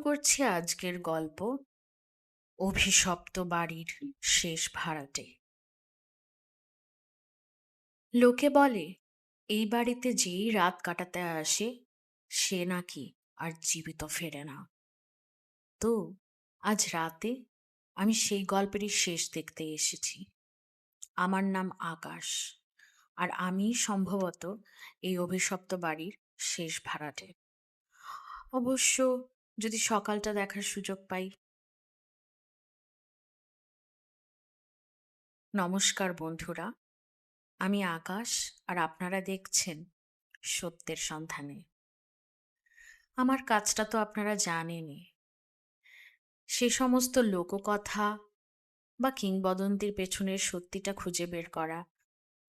করছি আজকের গল্প অভিশপ্ত বাড়ির শেষ ভাড়াটে। লোকে বলে এই বাড়িতে যেই রাত কাটাতে আসে সে নাকি আর জীবিত ফেরে না। তো আজ রাতে আমি সেই গল্পেরই শেষ দেখতে এসেছি। আমার নাম আকাশ, আর আমি সম্ভবত এই অভিশপ্ত বাড়ির শেষ ভাড়াটে। অবশ্য যদি সকালটা দেখার সুযোগ পাই। নমস্কার বন্ধুরা, আমি আকাশ, আর আপনারা দেখছেন সত্যের সন্ধানে। আমার কাজটা তো আপনারা জানেনই, সে সমস্ত লোককথা বা কিংবদন্তির পেছনের সত্যিটা খুঁজে বের করা,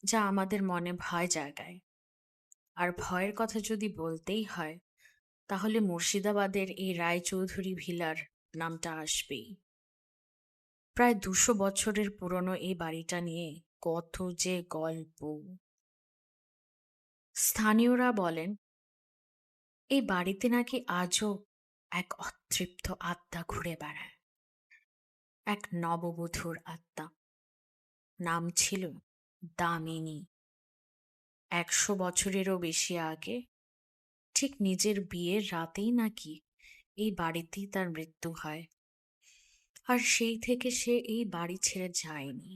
যা আমাদের মনে ভয় জাগায়। আর ভয়ের কথা যদি বলতেই হয়, তাহলে মুর্শিদাবাদের এই রায়চৌধুরী ভিলার নামটা আসবেই। প্রায় 200 বছরের পুরনো এই বাড়িটা নিয়ে কত যে গল্প। স্থানীয়রা বলেন এই বাড়িতে নাকি আজও এক অতৃপ্ত আত্মা ঘুরে বেড়ায়, এক নববধূর আত্মা। নাম ছিল দামিনী। 100 বছরেরও বেশি আগে, ঠিক নিজের বিয়ের রাতেই নাকি এই বাড়িতেই তার মৃত্যু হয়। আর সেই থেকে সে এই বাড়ি ছেড়ে যায়নি।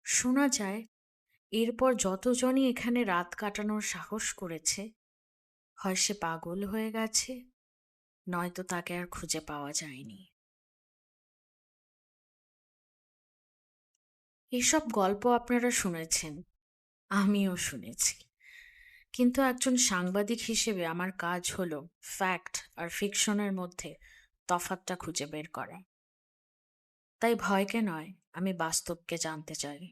শোনা যায় এরপর যতজনই এখানে রাত কাটানোর সাহস করেছে, হয় সে পাগল হয়ে গেছে, নয়তো তাকে আর খুঁজে পাওয়া যায়নি। এসব গল্প আপনারা শুনেছেন, আমিও শুনেছি। কিন্তু একজন সাংবাদিক হিসেবে আমার কাজ হলো ফ্যাক্ট আর ফিকশনের মধ্যে তফাৎটা খুঁজে বের করা। তাই ভয়কে নয়, আমি বাস্তবকে জানতে চাই।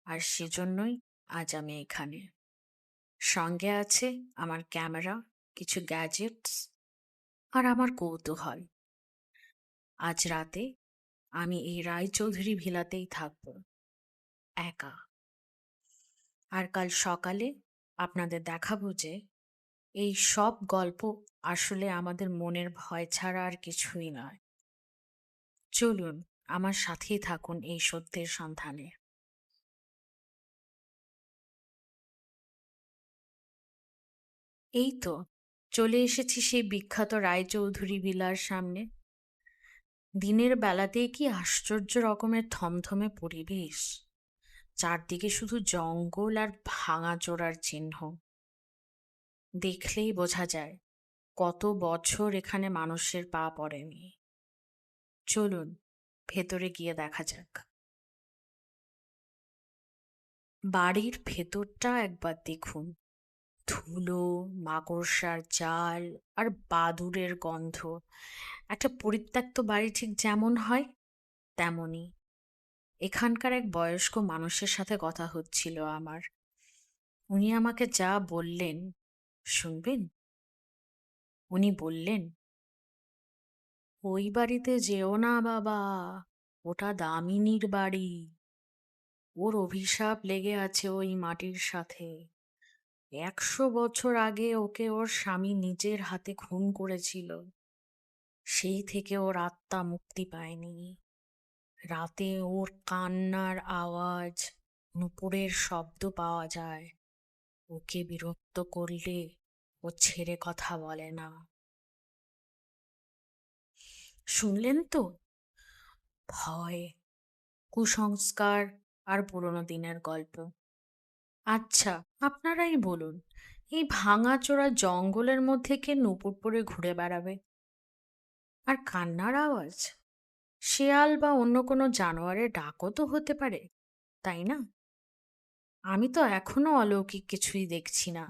আর সেজন্যই আজ আমি এখানে। সঙ্গে আছে আমার ক্যামেরা, কিছু গ্যাজেটস আর আমার কৌতূহল। আজ রাতে আমি এই রায়চৌধুরী ভিলাতেই থাকবো, একা। আর কাল সকালে আপনাদের দেখাবো যে এই সব গল্প আসলে আমাদের মনের ভয় ছাড়া আর কিছুই নয়। চলুন আমার সাথেই থাকুন এই সত্যের সন্ধানে। এই তো চলে এসেছি সেই বিখ্যাত রায়চৌধুরী ভিলার সামনে। দিনের বেলাতেই কি আশ্চর্য রকমের থমথমে পরিবেশ। চারদিকে শুধু জঙ্গল আর ভাঙাচোরার চিহ্ন। দেখলেই বোঝা যায় কত বছর এখানে মানুষের পা পড়েনি। চলুন ভেতরে গিয়ে দেখা যাক। বাড়ির ভেতরটা একবার দেখুন। ধুলো, মাকড়সার জাল আর বাদুড়ের গন্ধ। একটা পরিত্যক্ত বাড়ি ঠিক যেমন হয় তেমনই। এখানকার এক বয়স্ক মানুষের সাথে কথা হচ্ছিল আমার। উনি আমাকে যা বললেন শুনবেন। উনি বললেন, ওই বাড়িতে যেও না বাবা, ওটা দামিনীর বাড়ি। ওর অভিশাপ লেগে আছে ওই মাটির সাথে। 100 বছর আগে ওকে ওর স্বামী নিজের হাতে খুন করেছিল। সেই থেকে ওর আত্মা মুক্তি পায়নি। রাতে ওর কান্নার আওয়াজ, নুপুরের শব্দ পাওয়া যায়। ওকে বিরক্ত করলে ও ছেড়ে কথা বলে না। শুনলেন তো? ভয়, কুসংস্কার আর পুরোনো দিনের গল্প। আচ্ছা, আপনারাই বলুন, এই ভাঙাচোরা জঙ্গলের মধ্যে কে নুপুর পরে ঘুরে বেড়াবে? আর কান্নার আওয়াজ শেয়াল বা অন্য কোনো জানোয়ারের ডাকও তো হতে পারে, তাই না? আমি তো এখনো অলৌকিক কিছুই দেখছি না।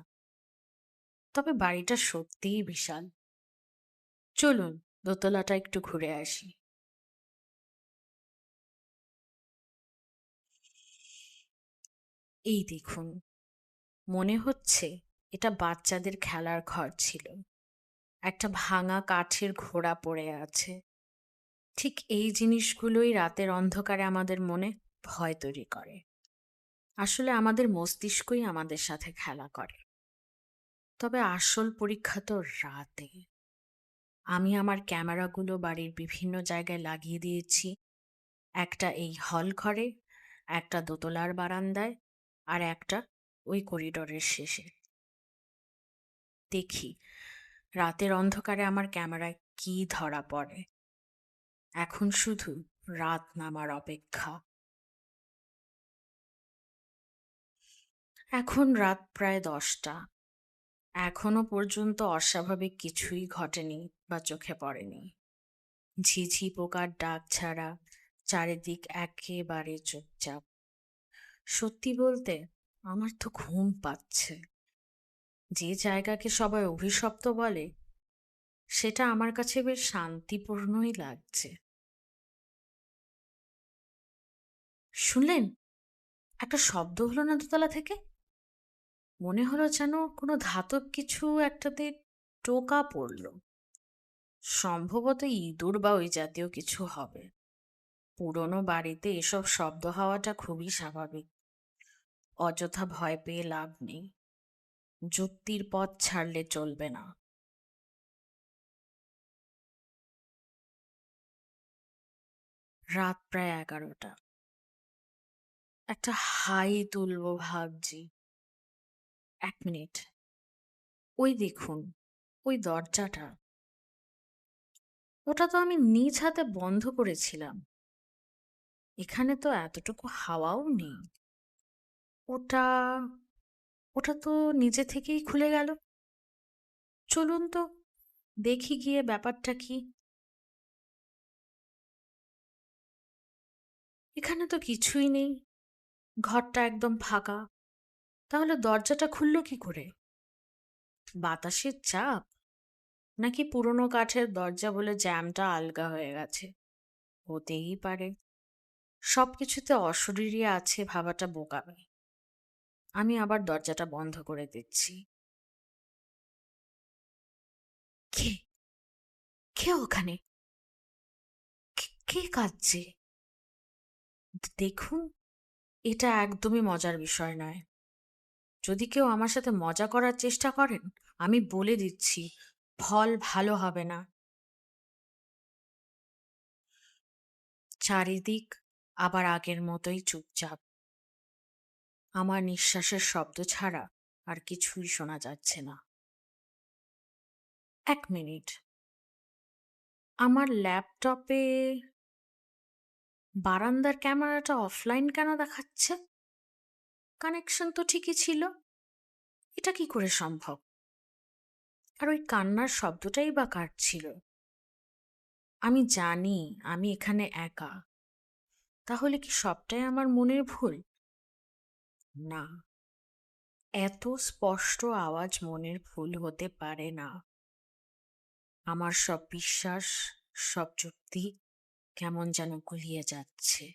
তবে বাড়িটা সত্যিই বিশাল। চলুন দোতলাটা একটু ঘুরে আসি। এই দেখুন, মনে হচ্ছে এটা বাচ্চাদের খেলার ঘর ছিল। একটা ভাঙা কাঠের ঘোড়া পড়ে আছে। ঠিক এই জিনিসগুলোই রাতের অন্ধকারে আমাদের মনে ভয় তৈরি করে। আসলে আমাদের মস্তিষ্কই আমাদের সাথে খেলা করে। তবে আসল পরীক্ষা তো রাতে। আমি আমার ক্যামেরাগুলো বাড়ির বিভিন্ন জায়গায় লাগিয়ে দিয়েছি। একটা এই হল ঘরে, একটা দোতলার বারান্দায়, আর একটা ওই করিডোরের শেষে। দেখি রাতের অন্ধকারে আমার ক্যামেরায় কি ধরা পড়ে। এখন শুধু রাত নামার অপেক্ষা। এখন রাত প্রায় 10টা। এখনো পর্যন্ত অস্বাভাবিক কিছুই ঘটেনি বা চোখে পড়েনি। ঝিঝি পোকার ডাক ছাড়া চারিদিক একেবারে চুপচাপ। সত্যি বলতে আমার তো ঘুম পাচ্ছে। যে জায়গাকে সবাই অভিশপ্ত বলে, সেটা আমার কাছে বেশ শান্তিপূর্ণই লাগছে। শুনলেন? একটা শব্দ হলো না দোতলা থেকে? মনে হলো যেন কোনো ধাতব কিছু একটাতে টোকা পড়লো। সম্ভবত ইঁদুর বা ওই জাতীয় কিছু হবে। পুরোনো বাড়িতে এসব শব্দ হওয়াটা খুবই স্বাভাবিক। অযথা ভয় পেয়ে লাভ নেই। যুক্তির পথ ছাড়লে চলবে না। রাত প্রায় 11টা। একটা হাই তুলবো ভাবছি। 1 মিনিট। ওই দেখুন, ওই দরজাটা। ওটা তো আমি নিজ হাতে বন্ধ করেছিলাম। এখানে তো এতটুকু হাওয়াও নেই। ওটা ওটা তো নিজে থেকেই খুলে গেল। চলুন তো দেখি গিয়ে ব্যাপারটা কি। এখানে তো কিছুই নেই। ঘরটা একদম ফাঁকা। তাহলে দরজাটা খুললো কি করে? বাতাসের চাপ? নাকি পুরোনো কাঠের দরজা বলে জ্যামটা আলগা হয়ে গেছে? হতেই পারে। সবকিছুতে অশরীরী আছে ভাবাটা বোকামি। আমি আবার দরজাটা বন্ধ করে দিচ্ছি। কে? কে ওখানে? কে কাঁদছে? দেখুন, এটা একদমই মজার বিষয় নয়। যদি কেউ আমার সাথে মজা করার চেষ্টা করেন, আমি বলে দিচ্ছি, ফল ভালো হবে না। চারিদিক আবার আগের মতোই চুপচাপ। আমার নিঃশ্বাসের শব্দ ছাড়া আর কিছুই শোনা যাচ্ছে না। 1 মিনিট। আমার ল্যাপটপে বারান্দার ক্যামেরাটা অফলাইন কেন দেখাচ্ছে? কানেকশন তো ঠিকই ছিল। এটা কি করে সম্ভব? আর ওই কান্নার শব্দটাই বা কার ছিল? আমি জানি আমি এখানে একা। তাহলে কি সবটাই আমার মনের ভুল? না, এত স্পষ্ট আওয়াজ মনের ভুল হতে পারে না। আমার সব বিশ্বাস, সব যুক্তি কেমন যেন গুলিয়ে যাচ্ছে।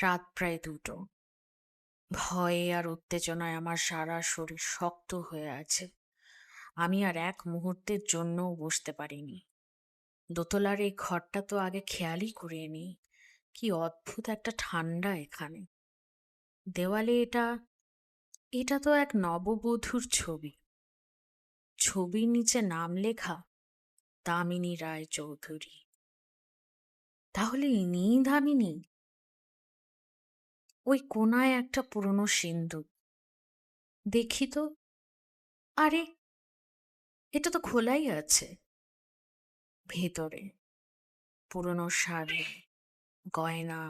রাত প্রায় 2টো। ভয়ে আর উত্তেজনায় আমার সারা শরীর শক্ত হয়ে আছে। আমি আর এক মুহূর্তের জন্যও বসতে পারিনি। দোতলার এই ঘরটা তো আগে খেয়ালই করিনি। কি অদ্ভুত একটা ঠান্ডা এখানে। দেওয়ালে এটা এটা তো এক নববধূর ছবি। ছবির নিচে নাম লেখা, দামিনী রায় চৌধুরী। তাহলে ইনিই দামিনী? ওই কোনায় একটা পুরনো সিন্দুক। দেখি তো। আরে, এটা তো খোলাই আছে। ভেতরে পুরনো শাড়ি, গয়না।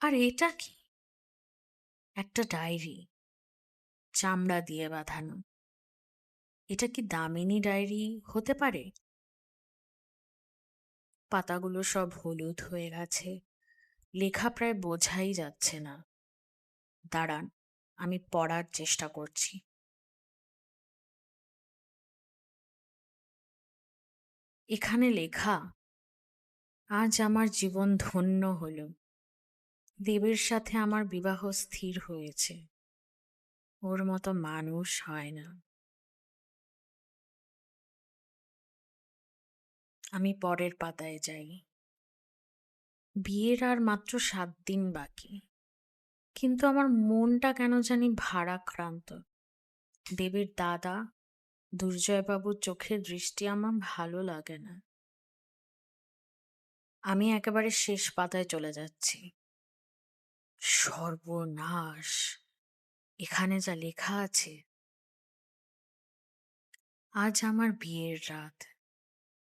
আর এটা কি? একটা ডায়েরি, চামড়া দিয়ে বাঁধানো। এটা কি দামিনী ডায়েরি হতে পারে? পাতাগুলো সব হলুদ হয়ে গেছে। লেখা প্রায় বোঝাই যাচ্ছে না। দাঁড়ান, আমি পড়ার চেষ্টা করছি। এখানে লেখা, আজ আমার জীবন ধন্য হলো। দেবের সাথে আমার বিবাহ স্থির হয়েছে। ওর মতো মানুষ হয় না। আমি পরের পাতায় যাই। বিয়ের আর মাত্র 7 দিন বাকি। কিন্তু আমার মনটা কেন জানি ভারাক্রান্ত। দেবীর দাদা দুর্জয়বাবুর চোখের দৃষ্টি আমার ভালো লাগে না। আমি একেবারে শেষ পাতায় চলে যাচ্ছি। সর্বনাশ! এখানে যা লেখা আছে। আজ আমার বিয়ের রাত।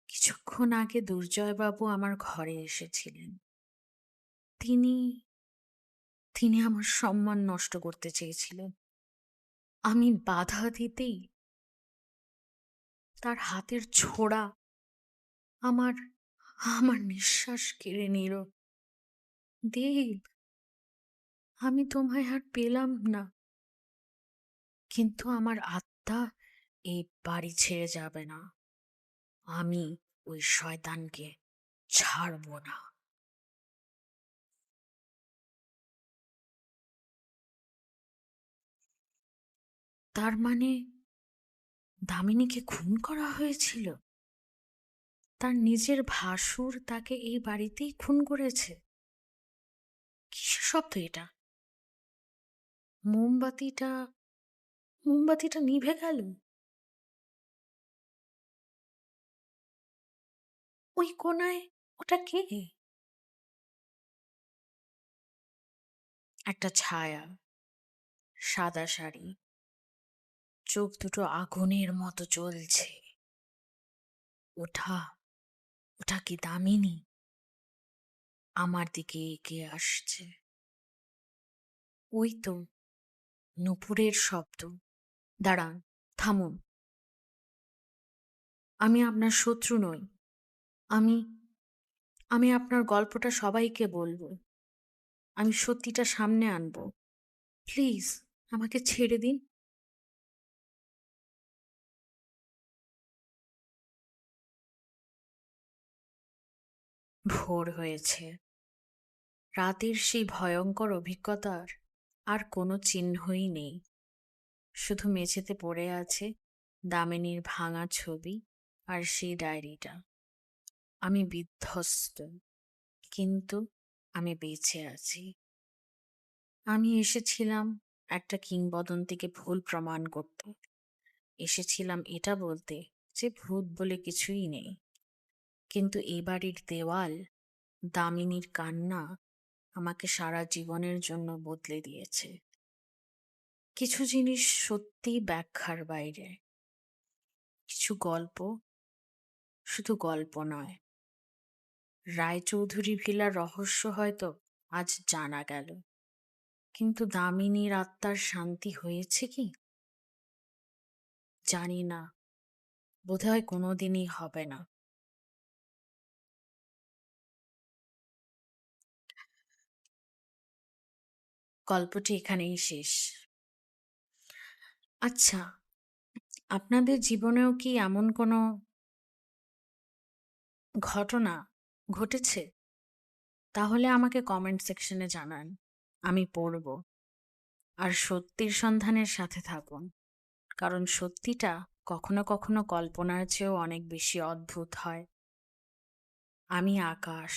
কিছুক্ষণ আগে দুর্জয়বাবু আমার ঘরে এসেছিলেন। তিনি তিনি আমার সম্মান নষ্ট করতে চেয়েছিলেন। আমি বাধা দিতেই তার হাতের ছোড়া আমার আমার নিঃশ্বাস কেড়ে নিল। দেব, আমি তোমায় আর পেলাম না, কিন্তু আমার আত্মা এই বাড়ি ছেড়ে যাবে না। আমি ওই শয়তানকে ছাড়ব না। তার মানে দামিনীকে খুন করা হয়েছিল? তার নিজের ভাসুর তাকে এই বাড়িতেই খুন করেছে? কিসের শব্দ এটা? মোমবাতিটা মোমবাতিটা নিভে গেল। ওই কোনায় ওটা কে? একটা ছায়া, সাদা শাড়ি, চোখ দুটো আগুনের মতো জ্বলছে। ওঠা ওটা কি দামিনী? আমার দিকে এগিয়ে আসছে। ওই তো নূপুরের শব্দ। দাঁড়ান, থামুন। আমি আপনার শত্রু নই। আমি আমি আপনার গল্পটা সবাইকে বলবো। আমি সত্যিটা সামনে আনবো। প্লিজ, আমাকে ছেড়ে দিন। ভোর হয়েছে। রাতের সেই ভয়ঙ্কর অভিজ্ঞতার আর কোনো চিহ্নই নেই। শুধু মেঝেতে পড়ে আছে দামিনীর ভাঙা ছবি আর সেই ডায়েরিটা। আমি বিধ্বস্ত, কিন্তু আমি বেঁচে আছি। আমি এসেছিলাম একটা কিংবদন্তিকে ভুল প্রমাণ করতে। এসেছিলাম এটা বলতে যে ভূত বলে কিছুই নেই। কিন্তু এ বাড়ির দেওয়াল, দামিনীর কান্না আমাকে সারা জীবনের জন্য বদলে দিয়েছে। কিছু জিনিস সত্যিই ব্যাখ্যার বাইরে। কিছু গল্প শুধু গল্প নয়। রায়চৌধুরী ভিলার রহস্য হয়তো আজ জানা গেল, কিন্তু দামিনীর আত্মার শান্তি হয়েছে কি জানি না। বোধহয় কোনোদিনই হবে না। গল্পটি এখানেই শেষ। আচ্ছা, আপনাদের জীবনেও কি এমন কোনো ঘটনা ঘটেছে? তাহলে আমাকে কমেন্ট সেকশনে জানান। আমি পড়ব। আর সত্যির সন্ধানের সাথে থাকুন, কারণ সত্যিটা কখনো কখনো কল্পনার চেয়েও অনেক বেশি অদ্ভুত হয়। আমি আকাশ।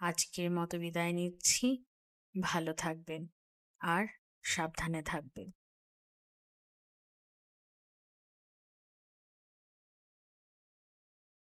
আজকের মতো বিদায় নিচ্ছি। ভালো থাকবেন আর সাবধানে থাকবেন।